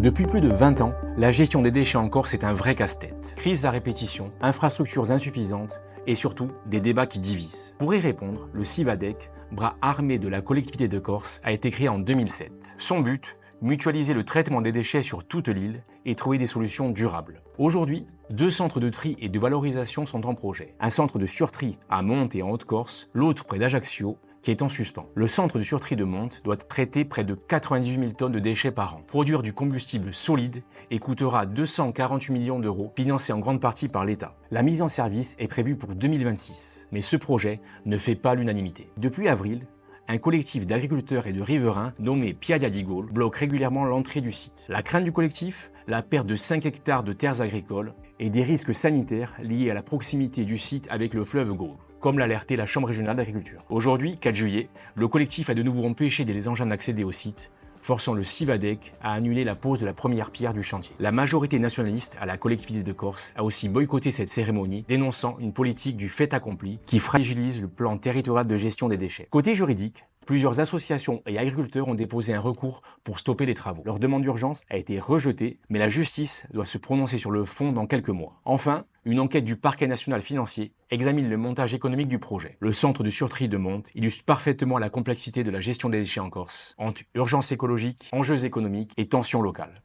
Depuis plus de 20 ans, la gestion des déchets en Corse est un vrai casse-tête. Crises à répétition, infrastructures insuffisantes et surtout des débats qui divisent. Pour y répondre, le CIVADEC, bras armé de la collectivité de Corse, a été créé en 2007. Son but, mutualiser le traitement des déchets sur toute l'île et trouver des solutions durables. Aujourd'hui, 2 centres de tri et de valorisation sont en projet. Un centre de surtri à Monte et en Haute-Corse, l'autre près d'Ajaccio, qui est en suspens. Le centre de surtri de Monte doit traiter près de 98 000 tonnes de déchets par an, produire du combustible solide et coûtera 248 millions d'euros, financés en grande partie par l'État. La mise en service est prévue pour 2026, mais ce projet ne fait pas l'unanimité. Depuis avril, un collectif d'agriculteurs et de riverains nommé Piadia di Gol bloque régulièrement l'entrée du site. La crainte du collectif, la perte de 5 hectares de terres agricoles et des risques sanitaires liés à la proximité du site avec le fleuve Gol, comme l'a alerté la Chambre régionale d'agriculture. Aujourd'hui, 4 juillet, le collectif a de nouveau empêché les engins d'accéder au site, forçant le CIVADEC à annuler la pose de la première pierre du chantier. La majorité nationaliste à la collectivité de Corse a aussi boycotté cette cérémonie, dénonçant une politique du fait accompli qui fragilise le plan territorial de gestion des déchets. Côté juridique, plusieurs associations et agriculteurs ont déposé un recours pour stopper les travaux. Leur demande d'urgence a été rejetée, mais la justice doit se prononcer sur le fond dans quelques mois. Enfin, une enquête du parquet national financier examine le montage économique du projet. Le centre de surtri de Monte illustre parfaitement la complexité de la gestion des déchets en Corse, entre urgence écologique, enjeux économiques et tensions locales.